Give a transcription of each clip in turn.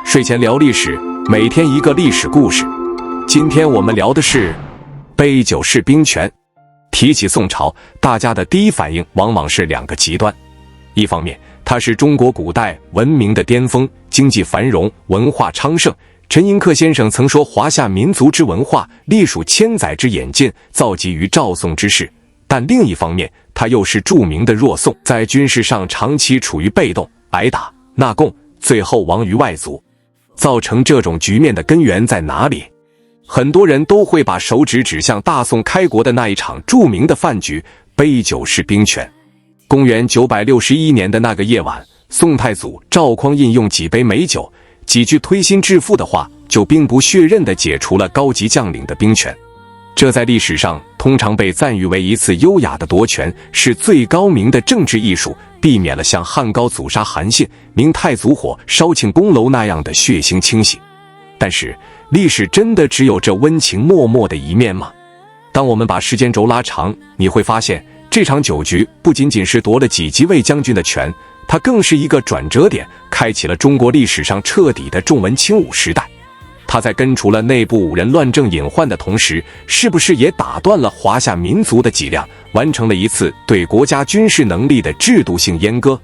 睡前聊历史，每天一个历史故事。今天我们聊的是杯酒释兵权。提起宋朝，大家的第一反应往往是两个极端。一方面，它是中国古代文明的巅峰，经济繁荣，文化昌盛。陈寅恪先生曾说，华夏民族之文化，历数千载之演进，造极于赵宋之世。但另一方面，它又是著名的弱宋，在军事上长期处于被动，挨打、纳贡，最后亡于外族。造成这种局面的根源在哪里？很多人都会把手指指向大宋开国的那一场著名的饭局——杯酒释兵权。公元961年的那个夜晚，宋太祖赵匡胤用几杯美酒、几句推心置腹的话，就兵不血刃地解除了高级将领的兵权。这在历史上通常被赞誉为一次优雅的夺权，是最高明的政治艺术，避免了像汉高祖杀韩信、明太祖火烧庆宫楼那样的血腥清洗。但是，历史真的只有这温情脉脉的一面吗？当我们把时间轴拉长，你会发现，这场酒局不仅仅是夺了几级卫将军的权，它更是一个转折点，开启了中国历史上彻底的重文轻武时代。他在根除了内部五人乱政隐患的同时，是不是也打断了华夏民族的脊梁，完成了一次对国家军事能力的制度性阉割？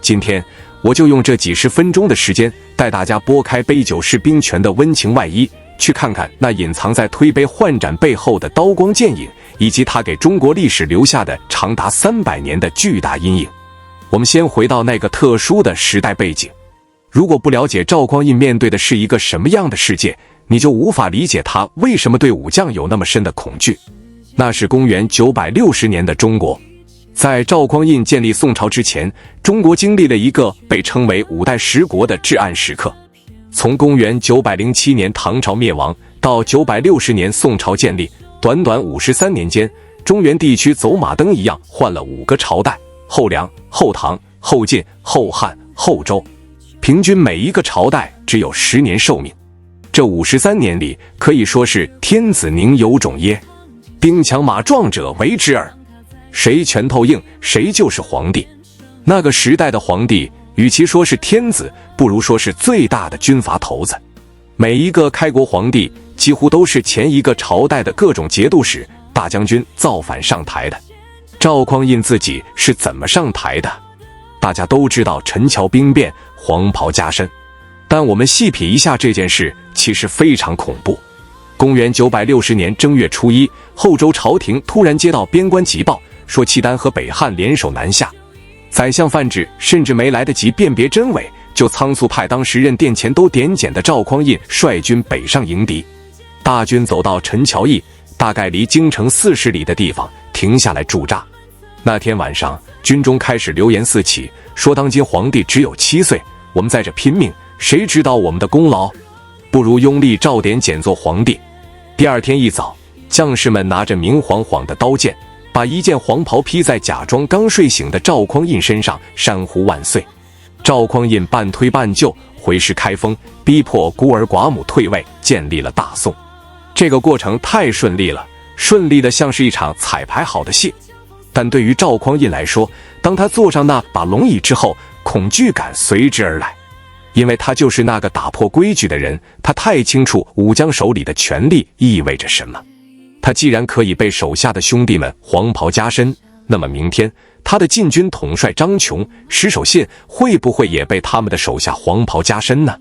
今天我就用这几十分钟的时间，带大家拨开杯酒释兵权的温情外衣，去看看那隐藏在推杯换盏背后的刀光剑影，以及他给中国历史留下的长达300年的巨大阴影。我们先回到那个特殊的时代背景。如果不了解赵匡胤面对的是一个什么样的世界，你就无法理解他为什么对武将有那么深的恐惧。那是公元960年的中国。在赵匡胤建立宋朝之前，中国经历了一个被称为五代十国的至暗时刻。从公元907年唐朝灭亡到960年宋朝建立，短短53年间，中原地区走马灯一样换了5个朝代：后梁、后唐、后晋、后汉、后周。平均每一个朝代只有10年寿命。这53年里，可以说是天子宁有种耶？兵强马壮者为之耳。谁拳头硬，谁就是皇帝。那个时代的皇帝，与其说是天子，不如说是最大的军阀头子。每一个开国皇帝几乎都是前一个朝代的各种节度使、大将军造反上台的。赵匡胤自己是怎么上台的？大家都知道陈桥兵变、黄袍加身，但我们细品一下这件事，其实非常恐怖。公元960年正月初1，后周朝廷突然接到边关急报，说契丹和北汉联手南下。宰相范质甚至没来得及辨别真伪，就仓促派当时任殿前都点检的赵匡胤率军北上迎敌。大军走到陈桥驿，大概离京城40里的地方，停下来驻扎。那天晚上，军中开始流言四起，说当今皇帝只有7岁，我们在这拼命，谁知道我们的功劳？不如拥立赵典检做皇帝。第二天一早，将士们拿着明晃晃的刀剑，把一件黄袍披在假装刚睡醒的赵匡胤身上，山呼万岁。赵匡胤半推半就，回师开封，逼迫孤儿寡母退位，建立了大宋。这个过程太顺利了，顺利的像是一场彩排好的戏。但对于赵匡胤来说，当他坐上那把龙椅之后，恐惧感随之而来。因为他就是那个打破规矩的人，他太清楚武将手里的权力意味着什么。他既然可以被手下的兄弟们黄袍加身，那么明天他的禁军统帅张琼、石守信会不会也被他们的手下黄袍加身呢？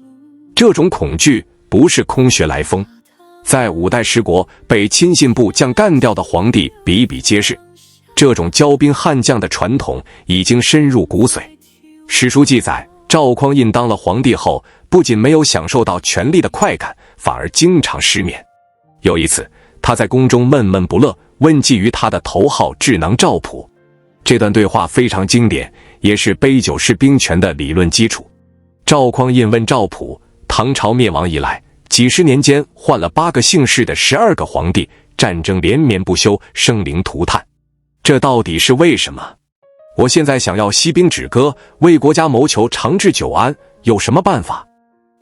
这种恐惧不是空穴来风，在五代十国被亲信部将干掉的皇帝比比皆是。这种骄兵悍将的传统已经深入骨髓。史书记载，赵匡胤当了皇帝后，不仅没有享受到权力的快感，反而经常失眠。有一次，他在宫中闷闷不乐，问计于他的头号智囊赵普。这段对话非常经典，也是杯酒释兵权的理论基础。赵匡胤问赵普，唐朝灭亡以来，几十年间换了8个姓氏的12个皇帝，战争连绵不休，生灵涂炭。这到底是为什么？我现在想要息兵止戈，为国家谋求长治久安，有什么办法？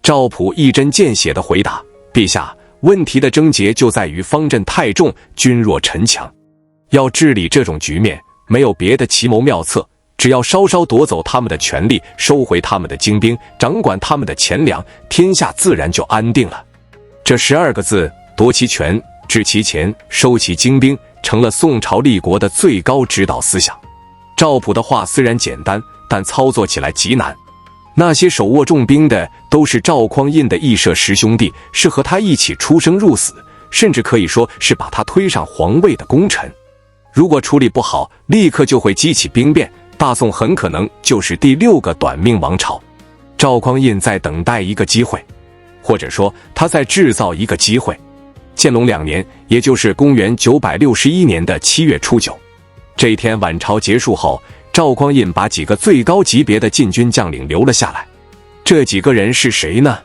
赵普一针见血地回答：陛下，问题的症结就在于方阵太重，君弱臣强。要治理这种局面，没有别的奇谋妙策，只要稍稍夺走他们的权力，收回他们的精兵，掌管他们的钱粮，天下自然就安定了。这12个字，夺其权，治其钱，收其精兵，成了宋朝立国的最高指导思想。赵普的话虽然简单，但操作起来极难。那些手握重兵的都是赵匡胤的义社十兄弟，是和他一起出生入死，甚至可以说是把他推上皇位的功臣。如果处理不好，立刻就会激起兵变，大宋很可能就是第6个短命王朝。赵匡胤在等待一个机会，或者说他在制造一个机会。建隆2年，也就是公元961年的7月初9，这一天晚朝结束后，赵匡胤把几个最高级别的禁军将领留了下来。这几个人是谁呢？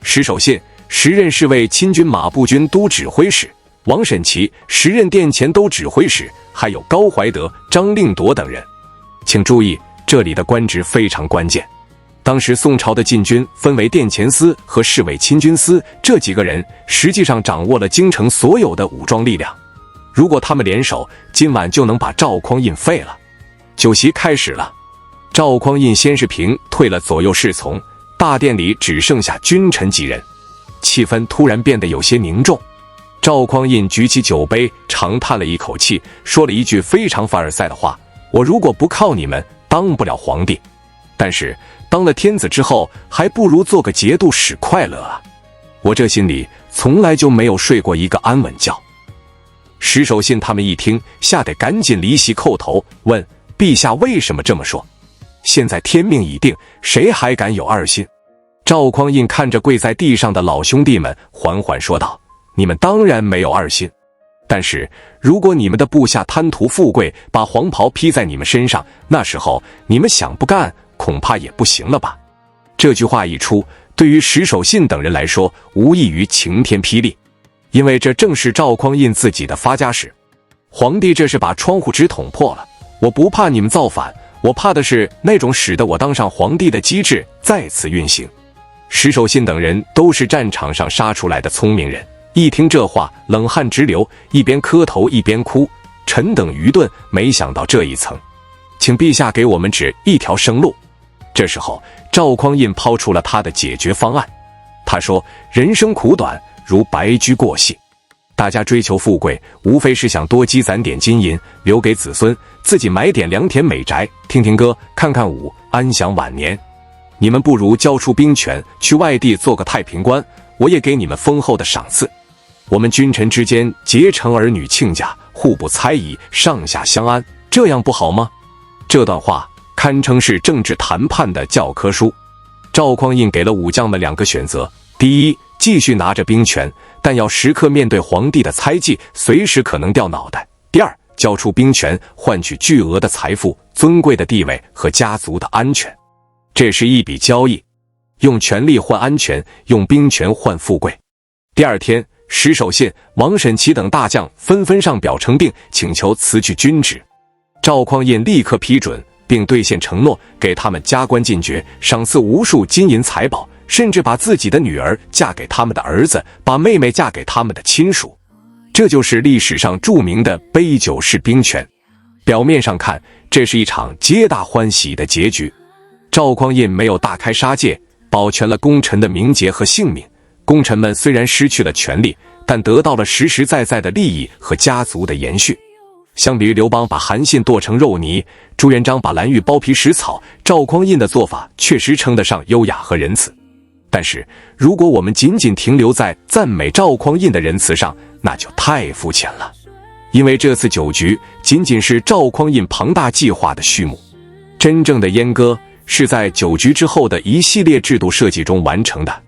石守信时任侍卫亲军马步军都指挥使，王审琦时任殿前都指挥使，还有高怀德、张令铎等人。请注意，这里的官职非常关键。当时宋朝的禁军分为殿前司和侍卫亲军司，这几个人实际上掌握了京城所有的武装力量。如果他们联手，今晚就能把赵匡胤废了。酒席开始了，赵匡胤先是平退了左右侍从，大殿里只剩下君臣几人，气氛突然变得有些凝重。赵匡胤举起酒杯，长叹了一口气，说了一句非常凡尔赛的话：我如果不靠你们，当不了皇帝，但是当了天子之后，还不如做个节度使快乐啊！我这心里从来就没有睡过一个安稳觉。石守信他们一听，吓得赶紧离席叩头，问陛下为什么这么说？现在天命已定，谁还敢有二心？赵匡胤看着跪在地上的老兄弟们，缓缓说道：你们当然没有二心，但是如果你们的部下贪图富贵，把黄袍披在你们身上，那时候你们想不干恐怕也不行了吧。这句话一出，对于石守信等人来说无异于晴天霹雳，因为这正是赵匡胤自己的发家史。皇帝这是把窗户纸捅破了，我不怕你们造反，我怕的是那种使得我当上皇帝的机制再次运行。石守信等人都是战场上杀出来的聪明人，一听这话冷汗直流，一边磕头一边哭。臣等愚钝，没想到这一层，请陛下给我们指一条生路。这时候赵匡胤抛出了他的解决方案。他说：人生苦短，如白驹过隙，大家追求富贵，无非是想多积攒点金银留给子孙，自己买点良田美宅，听听歌看看舞，安享晚年。你们不如交出兵权，去外地做个太平官，我也给你们丰厚的赏赐。我们君臣之间结成儿女亲家，互不猜疑，上下相安，这样不好吗？这段话堪称是政治谈判的教科书。赵匡胤给了武将们2个选择：第一，继续拿着兵权，但要时刻面对皇帝的猜忌，随时可能掉脑袋；第二，交出兵权，换取巨额的财富、尊贵的地位和家族的安全。这是一笔交易，用权力换安全，用兵权换富贵。第二天，石守信、王审琦等大将纷纷上表称病，请求辞去军职。赵匡胤立刻批准，并兑现承诺，给他们加官进爵，赏赐无数金银财宝，甚至把自己的女儿嫁给他们的儿子，把妹妹嫁给他们的亲属。这就是历史上著名的杯酒释兵权。表面上看，这是一场皆大欢喜的结局。赵匡胤没有大开杀戒，保全了功臣的名节和性命。功臣们虽然失去了权力，但得到了实实在在的利益和家族的延续。相比于刘邦把韩信剁成肉泥，朱元璋把蓝玉剥皮食草，赵匡胤的做法确实称得上优雅和仁慈。但是如果我们仅仅停留在赞美赵匡胤的仁慈上，那就太肤浅了。因为这次酒局仅仅是赵匡胤庞大计划的序幕，真正的阉割是在酒局之后的一系列制度设计中完成的。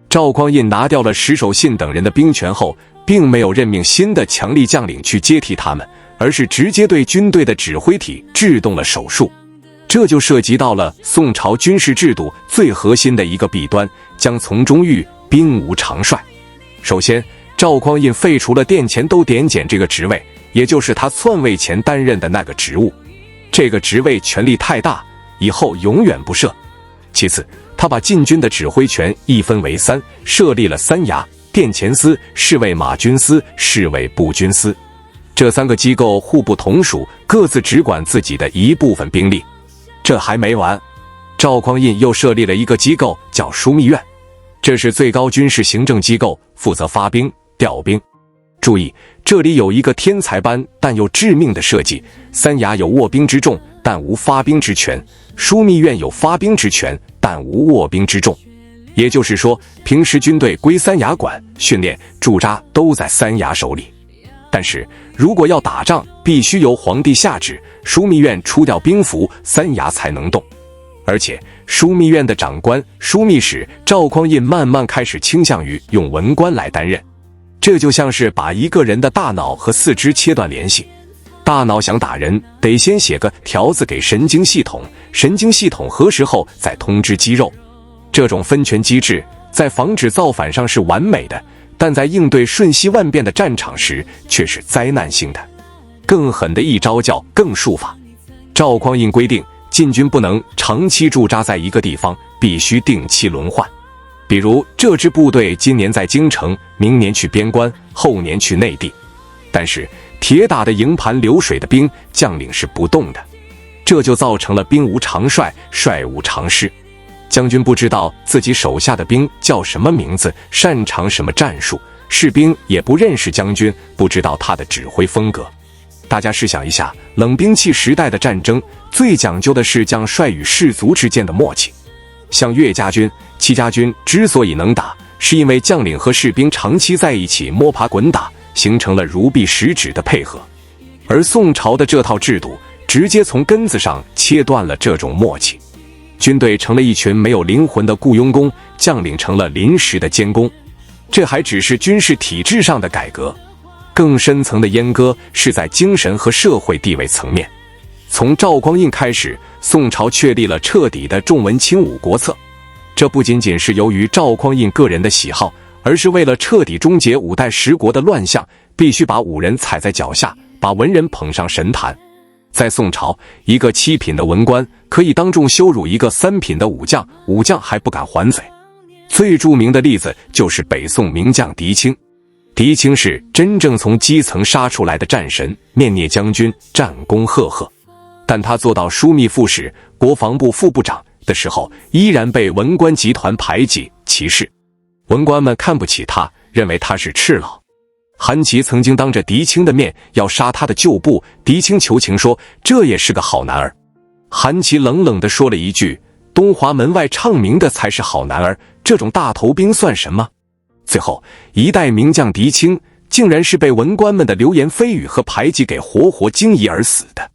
赵匡胤拿掉了石守信等人的兵权后，并没有任命新的强力将领去接替他们，而是直接对军队的指挥体制动了手术。这就涉及到了宋朝军事制度最核心的一个弊端，将从中御兵无常帅。首先，赵匡胤废除了殿前都点检这个职位，也就是他篡位前担任的那个职务。这个职位权力太大，以后永远不设。其次，他把禁军的指挥权一分为3，设立了3衙：殿前司、侍卫马军司、侍卫步军司。这3个机构互不同属，各自只管自己的一部分兵力。这还没完，赵匡胤又设立了一个机构，叫枢密院，这是最高军事行政机构，负责发兵、调兵。注意，这里有一个天才般但又致命的设计：三衙有握兵之重，但无发兵之权；枢密院有发兵之权，但无握兵之重。也就是说，平时军队归三衙管，训练、驻扎都在三衙手里。但是如果要打仗，必须由皇帝下旨，枢密院出调兵符，三衙才能动。而且枢密院的长官枢密使赵匡胤慢慢开始倾向于用文官来担任，这就像是把一个人的大脑和四肢切断联系。大脑想打人，得先写个条子给神经系统，神经系统核实后再通知肌肉。这种分权机制在防止造反上是完美的，但在应对瞬息万变的战场时却是灾难性的。更狠的一招叫更戍法。赵匡胤规定，禁军不能长期驻扎在一个地方，必须定期轮换。比如这支部队今年在京城，明年去边关，后年去内地。但是铁打的营盘流水的兵，将领是不动的，这就造成了兵无常帅，帅无常师。将军不知道自己手下的兵叫什么名字，擅长什么战术，士兵也不认识将军，不知道他的指挥风格。大家试想一下，冷兵器时代的战争最讲究的是将帅与士卒之间的默契。像岳家军、戚家军之所以能打，是因为将领和士兵长期在一起摸爬滚打，形成了如臂使指的配合。而宋朝的这套制度直接从根子上切断了这种默契，军队成了一群没有灵魂的雇佣工，将领成了临时的监工。这还只是军事体制上的改革，更深层的阉割是在精神和社会地位层面。从赵匡胤开始，宋朝确立了彻底的重文轻武国策。这不仅仅是由于赵匡胤个人的喜好，而是为了彻底终结五代十国的乱象，必须把武人踩在脚下，把文人捧上神坛。在宋朝，一个7品的文官可以当众羞辱一个3品的武将，武将还不敢还嘴。最著名的例子就是北宋名将狄青。狄青是真正从基层杀出来的战神，面聂将军，战功赫赫。但他做到枢密副使、国防部副部长的时候，依然被文官集团排挤歧视。文官们看不起他，认为他是赤佬。韩琦曾经当着狄青的面要杀他的旧部，狄青求情说这也是个好男儿。韩琦冷冷地说了一句，东华门外唱名的才是好男儿，这种大头兵算什么？最后一代名将狄青竟然是被文官们的流言蜚语和排挤给活活惊疑而死的。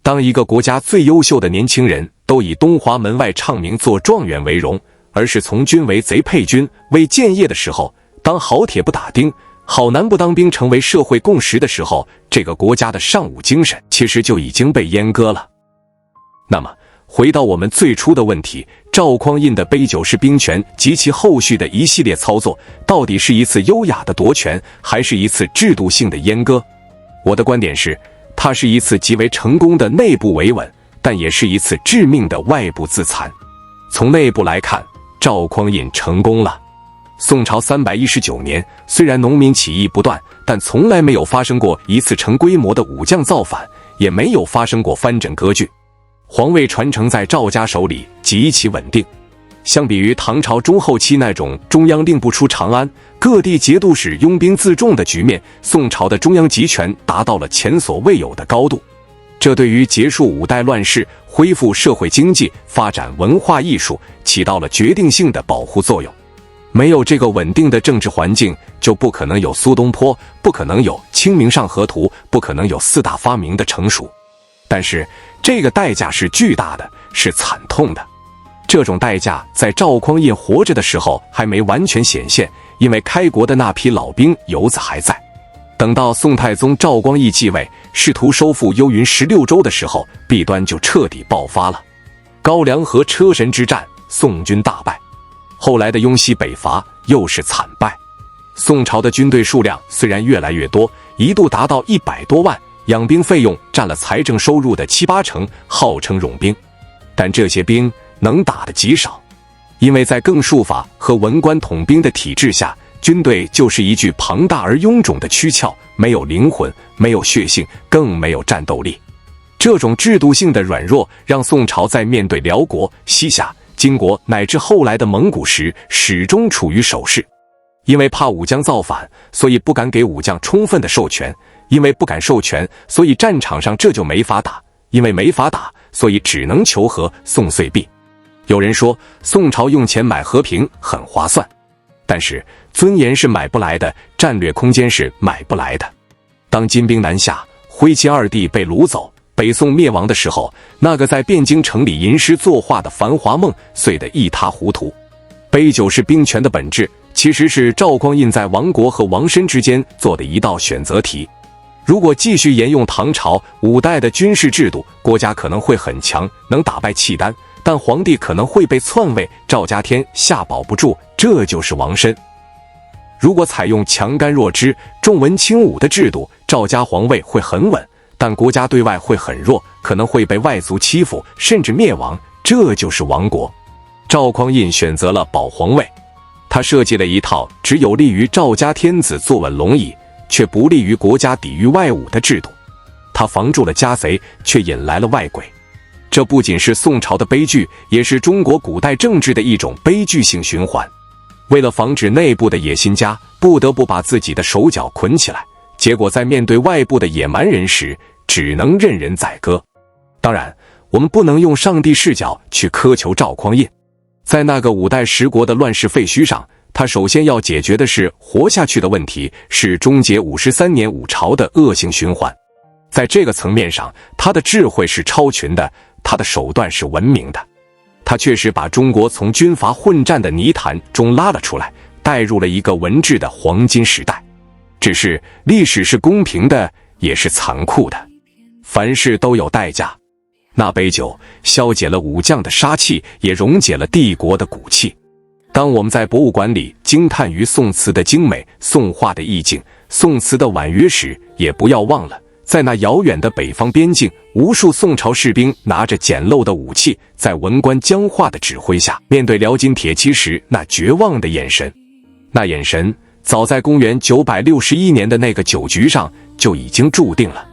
当一个国家最优秀的年轻人都以东华门外唱名做状元为荣，而是从军为贼配军为建业的时候，当好铁不打钉，好男不当兵成为社会共识的时候，这个国家的尚武精神其实就已经被阉割了。那么回到我们最初的问题，赵匡胤的杯酒释兵权及其后续的一系列操作，到底是一次优雅的夺权，还是一次制度性的阉割？我的观点是，它是一次极为成功的内部维稳，但也是一次致命的外部自残。从内部来看，赵匡胤成功了。宋朝319年，虽然农民起义不断，但从来没有发生过一次成规模的武将造反，也没有发生过藩镇割据。皇位传承在赵家手里极其稳定。相比于唐朝中后期那种中央令不出长安，各地节度使拥兵自重的局面，宋朝的中央集权达到了前所未有的高度。这对于结束五代乱世、恢复社会经济、发展文化艺术起到了决定性的保护作用。没有这个稳定的政治环境，就不可能有苏东坡，不可能有《清明上河图》，不可能有4大发明的成熟。但是这个代价是巨大的，是惨痛的。这种代价在赵匡胤活着的时候还没完全显现，因为开国的那批老兵油子还在。等到宋太宗赵光义继位，试图收复幽云16州的时候，弊端就彻底爆发了。高梁河车神之战，宋军大败。后来的雍西北伐又是惨败。宋朝的军队数量虽然越来越多，一度达到100多万，养兵费用占了财政收入的7、8成，号称冗兵。但这些兵能打的极少，因为在更戍法和文官统兵的体制下，军队就是一具庞大而臃肿的躯壳，没有灵魂，没有血性，更没有战斗力。这种制度性的软弱，让宋朝在面对辽国、西夏、金国乃至后来的蒙古时，始终处于守势。因为怕武将造反，所以不敢给武将充分的授权；因为不敢授权，所以战场上这就没法打；因为没法打，所以只能求和，宋遂毙。有人说，宋朝用钱买和平很划算，但是尊严是买不来的，战略空间是买不来的。当金兵南下，徽钦二帝被掳走，北宋灭亡的时候，那个在汴京城里吟诗作画的繁华梦碎得一塌糊涂。杯酒释兵权的本质，其实是赵匡胤在亡国和亡身之间做的一道选择题。如果继续沿用唐朝5代的军事制度，国家可能会很强，能打败契丹，但皇帝可能会被篡位，赵家天下保不住，这就是亡身。如果采用强干弱支、重文轻武的制度，赵家皇位会很稳，但国家对外会很弱，可能会被外族欺负，甚至灭亡，这就是亡国。赵匡胤选择了保皇位，他设计了一套只有利于赵家天子坐稳龙椅，却不利于国家抵御外侮的制度。他防住了家贼，却引来了外鬼。这不仅是宋朝的悲剧，也是中国古代政治的一种悲剧性循环。为了防止内部的野心家不得不把自己的手脚捆起来，结果在面对外部的野蛮人时，只能任人宰割。当然，我们不能用上帝视角去苛求赵匡胤。在那个5代10国的乱世废墟上，他首先要解决的是活下去的问题，是终结53年五朝的恶性循环。在这个层面上，他的智慧是超群的，他的手段是文明的。他确实把中国从军阀混战的泥潭中拉了出来，带入了一个文治的黄金时代。只是历史是公平的，也是残酷的，凡事都有代价。那杯酒消解了武将的杀气，也溶解了帝国的骨气。当我们在博物馆里惊叹于宋词的精美、宋画的意境、宋词的婉约时，也不要忘了，在那遥远的北方边境，无数宋朝士兵拿着简陋的武器，在文官僵化的指挥下，面对辽金铁骑时那绝望的眼神。那眼神早在公元961年的那个酒局上就已经注定了。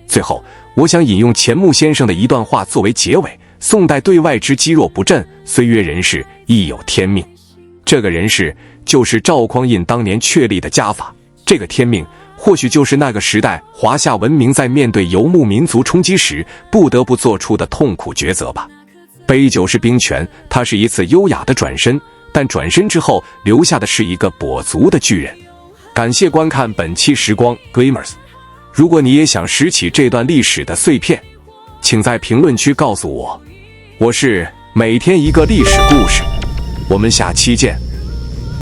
最后，我想引用钱穆先生的一段话作为结尾：宋代对外之积弱不振，虽曰人事，亦有天命。这个人事就是赵匡胤当年确立的家法，这个天命或许就是那个时代华夏文明在面对游牧民族冲击时不得不做出的痛苦抉择吧。杯酒释兵权，它是一次优雅的转身，但转身之后留下的是一个跛足的巨人。感谢观看本期时光 Glimmers。如果你也想拾起这段历史的碎片，请在评论区告诉我。我是每天一个历史故事，我们下期见。